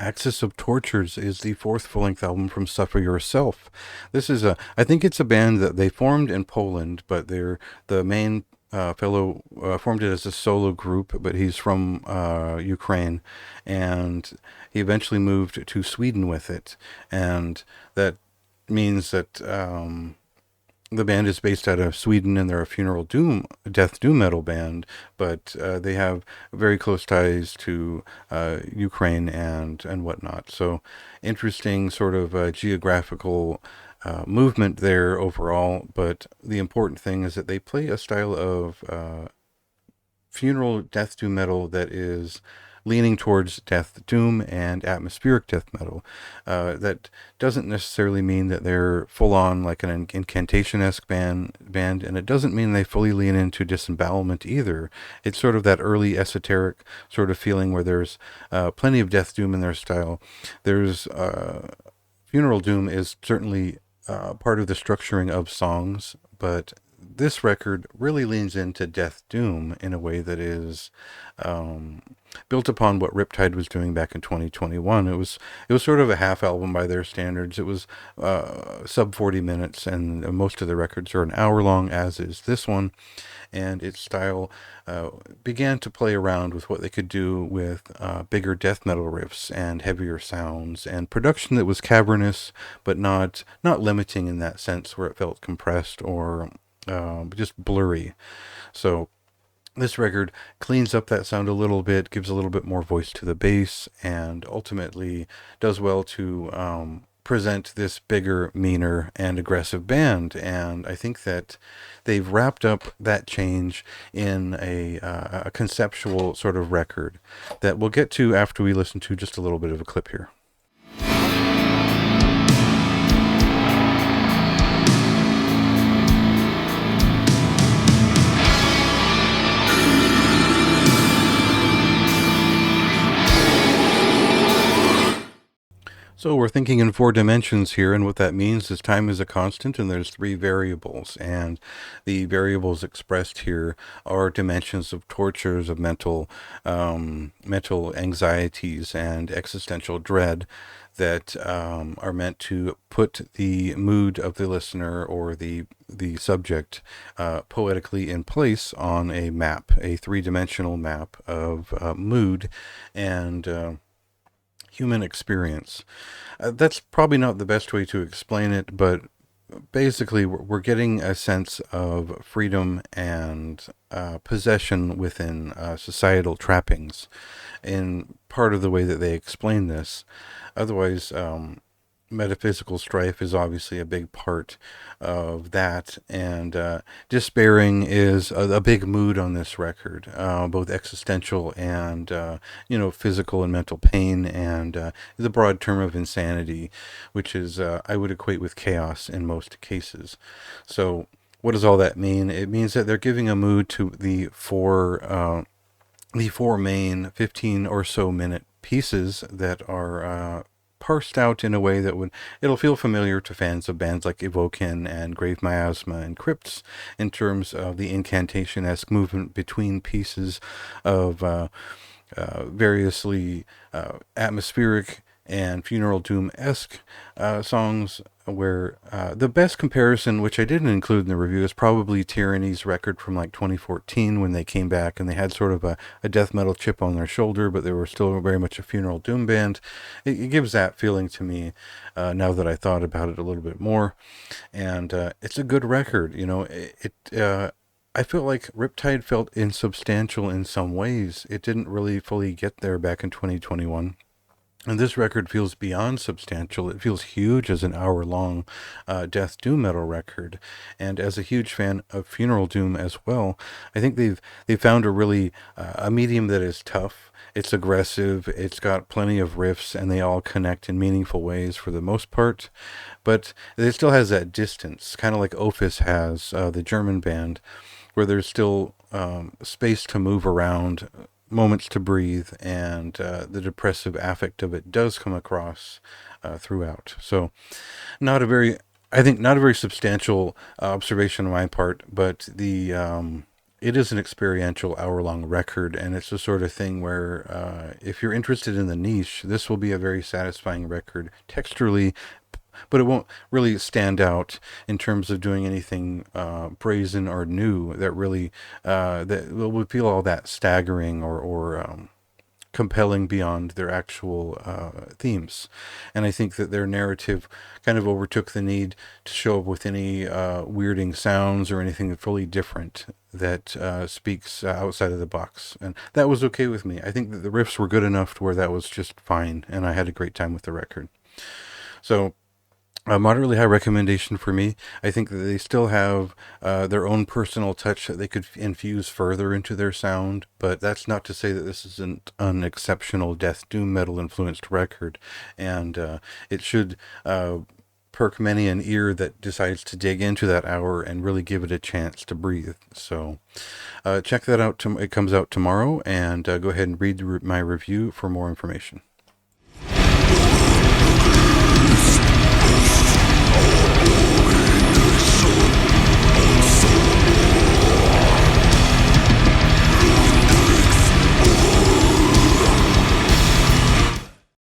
Axis of Tortures is the fourth full-length album from Suffer Yourself. I think it's a band that they formed in Poland, but the main fellow formed it as a solo group, but he's from Ukraine, and he eventually moved to Sweden with it, and that means that the band is based out of Sweden, and they're a death doom metal band, but they have very close ties to Ukraine and whatnot. So interesting sort of geographical movement there overall. But the important thing is that they play a style of funeral death doom metal that is leaning towards death doom and atmospheric death metal. That doesn't necessarily mean that they're full on like an incantation-esque band, and it doesn't mean they fully lean into disembowelment either. It's sort of that early esoteric sort of feeling where there's plenty of death doom in their style. There's funeral doom is certainly part of the structuring of songs, but this record really leans into death doom in a way that is um, built upon what Riptide was doing back in 2021. It was sort of a half album by their standards. It was sub 40 minutes, and most of the records are an hour long, as is this one. And its style began to play around with what they could do with bigger death metal riffs and heavier sounds and production that was cavernous, but not limiting in that sense where it felt compressed or just blurry. So this record cleans up that sound a little bit, gives a little bit more voice to the bass, and ultimately does well to present this bigger, meaner, and aggressive band. And I think that they've wrapped up that change in a conceptual sort of record that we'll get to after we listen to just a little bit of a clip here. So we're thinking in four dimensions here, and what that means is time is a constant, and there's three variables, and the variables expressed here are dimensions of tortures, of mental anxieties and existential dread that are meant to put the mood of the listener or the subject poetically in place on a map, a three-dimensional map of mood and human experience. That's probably not the best way to explain it, but basically we're getting a sense of freedom and possession within societal trappings in part of the way that they explain this. Otherwise, metaphysical strife is obviously a big part of that, and despairing is a big mood on this record, both existential and physical and mental pain, and the broad term of insanity, which is I would equate with chaos in most cases. So what does all that mean? It means that they're giving a mood to the four main 15 or so minute pieces that are parsed out in a way that it'll feel familiar to fans of bands like Evoken and Grave Miasma and Crypts in terms of the incantation-esque movement between pieces of variously atmospheric and funeral doom-esque songs, where the best comparison, which I didn't include in the review, is probably Tyranny's record from like 2014 when they came back and they had sort of a death metal chip on their shoulder, but they were still very much a funeral doom band. It gives that feeling to me now that I thought about it a little bit more. And it's a good record. I feel like Riptide felt insubstantial in some ways. It didn't really fully get there back in 2021. And this record feels beyond substantial. It feels huge as an hour-long death doom metal record, and as a huge fan of funeral doom as well, I think they've found a medium that is tough. It's aggressive. It's got plenty of riffs, and they all connect in meaningful ways for the most part. But it still has that distance, kind of like Ophis has, the German band, where there's still space to move around, moments to breathe, and the depressive affect of it does come across throughout. So I think not a very substantial observation on my part, but it is an experiential hour-long record, and it's the sort of thing where if you're interested in the niche, this will be a very satisfying record texturally, but it won't really stand out in terms of doing anything brazen or new that really that would feel all that staggering or compelling beyond their actual themes. And I think that their narrative kind of overtook the need to show up with any weirding sounds or anything fully different that speaks outside of the box. And that was okay with me. I think that the riffs were good enough to where that was just fine, and I had a great time with the record. So a moderately high recommendation for me. I think that they still have their own personal touch that they could infuse further into their sound, but that's not to say that this isn't an exceptional death doom metal influenced record, and it should perk many an ear that decides to dig into that hour and really give it a chance to breathe. So check that out. It comes out tomorrow, and go ahead and read my review for more information.